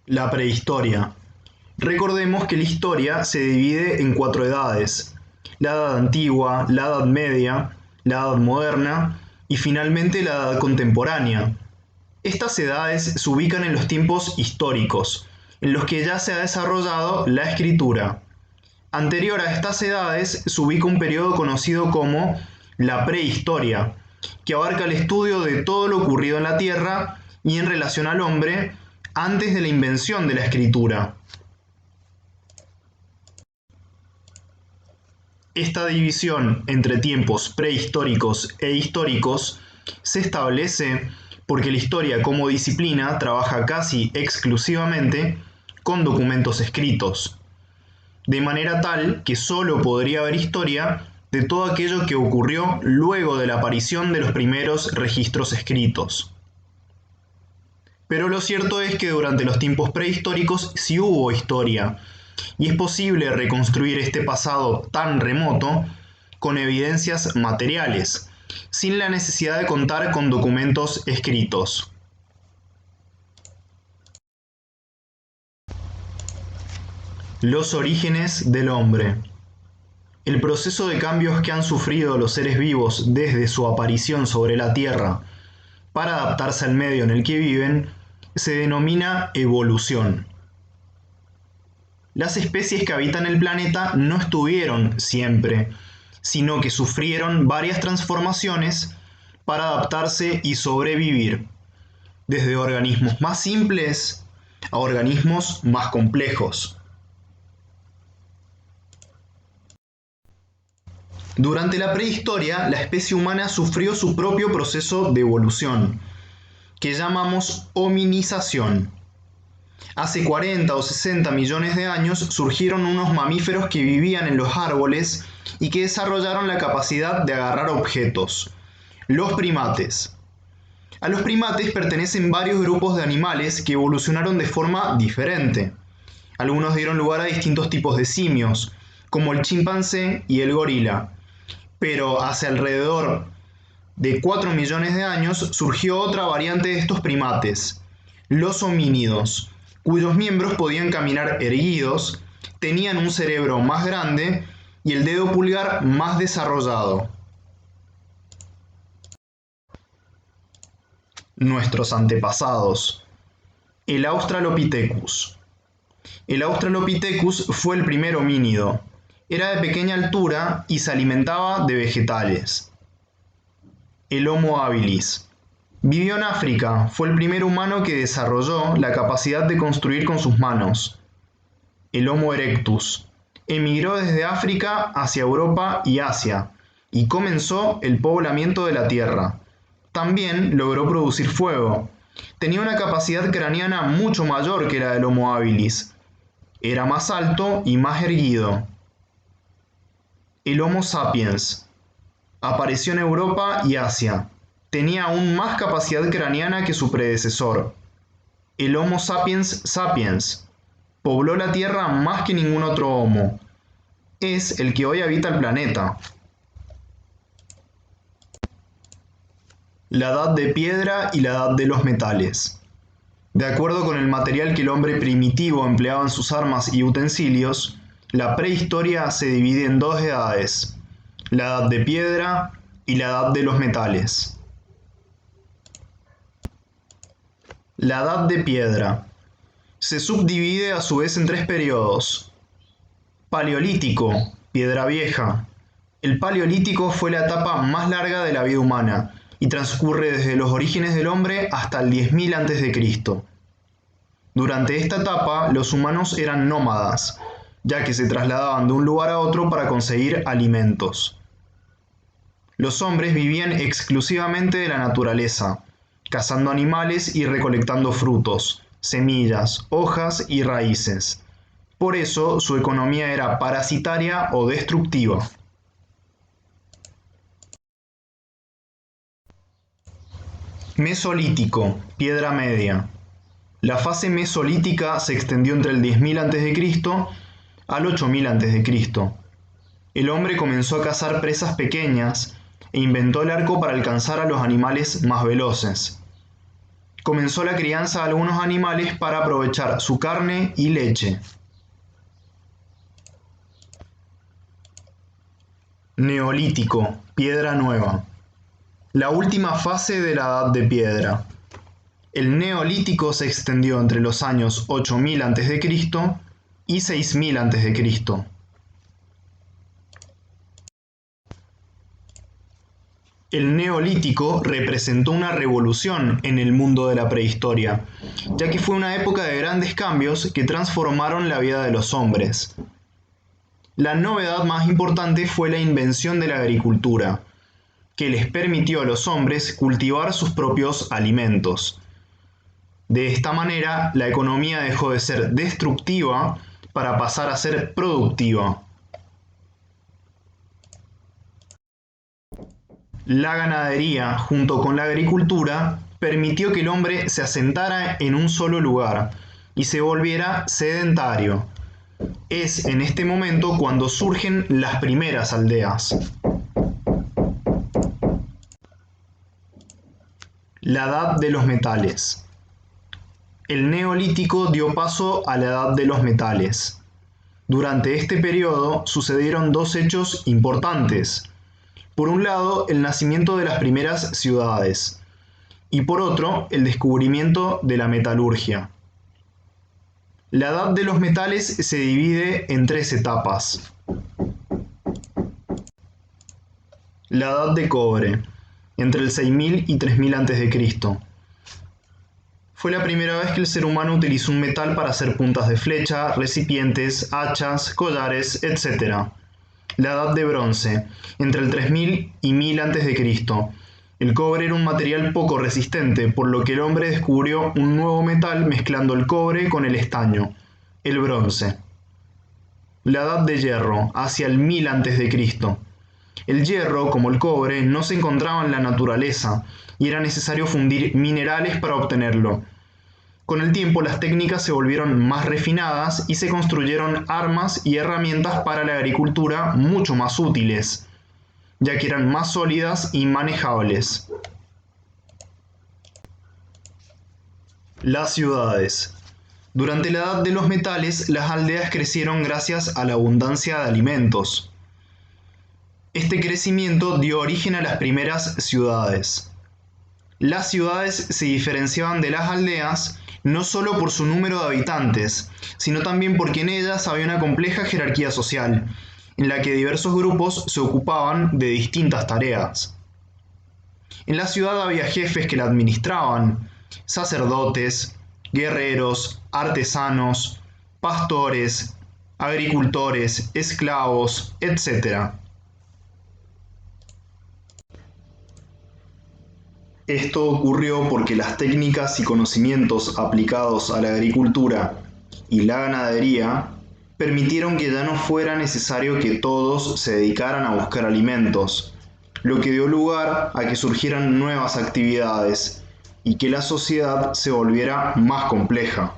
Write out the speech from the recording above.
La prehistoria. Recordemos que la historia se divide en 4 edades: la edad antigua, la edad media, la edad moderna y finalmente la edad contemporánea. Estas edades se ubican en los tiempos históricos, en los que ya se ha desarrollado la escritura. Anterior a estas edades se ubica un periodo conocido como la prehistoria, que abarca el estudio de todo lo ocurrido en la Tierra y en relación al hombre antes de la invención de la escritura. Esta división entre tiempos prehistóricos e históricos se establece porque la historia como disciplina trabaja casi exclusivamente con documentos escritos, de manera tal que solo podría haber historia de todo aquello que ocurrió luego de la aparición de los primeros registros escritos. Pero lo cierto es que durante los tiempos prehistóricos sí hubo historia, y es posible reconstruir este pasado tan remoto con evidencias materiales, sin la necesidad de contar con documentos escritos. Los orígenes del hombre. El proceso de cambios que han sufrido los seres vivos desde su aparición sobre la Tierra para adaptarse al medio en el que viven se denomina evolución. Las especies que habitan el planeta no estuvieron siempre, sino que sufrieron varias transformaciones para adaptarse y sobrevivir, desde organismos más simples a organismos más complejos. Durante la prehistoria, la especie humana sufrió su propio proceso de evolución, que llamamos hominización. Hace 40 o 60 millones de años surgieron unos mamíferos que vivían en los árboles y que desarrollaron la capacidad de agarrar objetos: los primates. A los primates pertenecen varios grupos de animales que evolucionaron de forma diferente. Algunos dieron lugar a distintos tipos de simios, como el chimpancé y el gorila. Pero hace alrededor de 4 millones de años surgió otra variante de estos primates, los homínidos, cuyos miembros podían caminar erguidos, tenían un cerebro más grande y el dedo pulgar más desarrollado. Nuestros antepasados. El Australopithecus. El Australopithecus fue el primer homínido. Era de pequeña altura y se alimentaba de vegetales. El Homo habilis. Vivió en África, fue el primer humano que desarrolló la capacidad de construir con sus manos. El Homo erectus. Emigró desde África hacia Europa y Asia, y comenzó el poblamiento de la Tierra. También logró producir fuego. Tenía una capacidad craneana mucho mayor que la del Homo habilis. Era más alto y más erguido. El Homo sapiens. Apareció en Europa y Asia. Tenía aún más capacidad craneana que su predecesor, el Homo sapiens sapiens. Pobló la Tierra más que ningún otro Homo. Es el que hoy habita el planeta. La edad de piedra y la edad de los metales. De acuerdo con el material que el hombre primitivo empleaba en sus armas y utensilios, la prehistoria se divide en 2 edades: la edad de piedra y la edad de los metales. La edad de piedra se subdivide a su vez en 3 periodos: Paleolítico, piedra vieja. El Paleolítico fue la etapa más larga de la vida humana y transcurre desde los orígenes del hombre hasta el 10.000 a.C. Durante esta etapa, los humanos eran nómadas, ya que se trasladaban de un lugar a otro para conseguir alimentos. Los hombres vivían exclusivamente de la naturaleza, cazando animales y recolectando frutos, semillas, hojas y raíces. Por eso su economía era parasitaria o destructiva. Mesolítico, piedra media. La fase mesolítica se extendió entre el 10.000 a.C. al 8.000 a.C. El hombre comenzó a cazar presas pequeñas e inventó el arco para alcanzar a los animales más veloces. comenzó la crianza de algunos animales para aprovechar su carne y leche. Neolítico, Piedra Nueva. La última fase de la Edad de Piedra. El Neolítico se extendió entre los años 8000 a.C. y 6000 a.C. El Neolítico representó una revolución en el mundo de la prehistoria, ya que fue una época de grandes cambios que transformaron la vida de los hombres. La novedad más importante fue la invención de la agricultura, que les permitió a los hombres cultivar sus propios alimentos. De esta manera, la economía dejó de ser destructiva para pasar a ser productiva. La ganadería, junto con la agricultura, permitió que el hombre se asentara en un solo lugar y se volviera sedentario. Es en este momento cuando surgen las primeras aldeas. La Edad de los Metales. El Neolítico dio paso a la Edad de los Metales. Durante este periodo sucedieron dos hechos importantes. Por un lado, el nacimiento de las primeras ciudades, y por otro, el descubrimiento de la metalurgia. La Edad de los Metales se divide en tres etapas. La Edad de Cobre, entre el 6000 y 3000 a.C. Fue la primera vez que el ser humano utilizó un metal para hacer puntas de flecha, recipientes, hachas, collares, etc. La Edad de Bronce, entre el 3000 y 1000 a.C. El cobre era un material poco resistente, por lo que el hombre descubrió un nuevo metal mezclando el cobre con el estaño, el bronce. La Edad de Hierro, hacia el 1000 a.C. El hierro, como el cobre, no se encontraba en la naturaleza y era necesario fundir minerales para obtenerlo. Con el tiempo las técnicas se volvieron más refinadas y se construyeron armas y herramientas para la agricultura mucho más útiles, ya que eran más sólidas y manejables. Las ciudades. Durante la Edad de los Metales, las aldeas crecieron gracias a la abundancia de alimentos. Este crecimiento dio origen a las primeras ciudades. Las ciudades se diferenciaban de las aldeas no solo por su número de habitantes, sino también porque en ellas había una compleja jerarquía social, en la que diversos grupos se ocupaban de distintas tareas. En la ciudad había jefes que la administraban, sacerdotes, guerreros, artesanos, pastores, agricultores, esclavos, etc. Esto ocurrió porque las técnicas y conocimientos aplicados a la agricultura y la ganadería permitieron que ya no fuera necesario que todos se dedicaran a buscar alimentos, lo que dio lugar a que surgieran nuevas actividades y que la sociedad se volviera más compleja.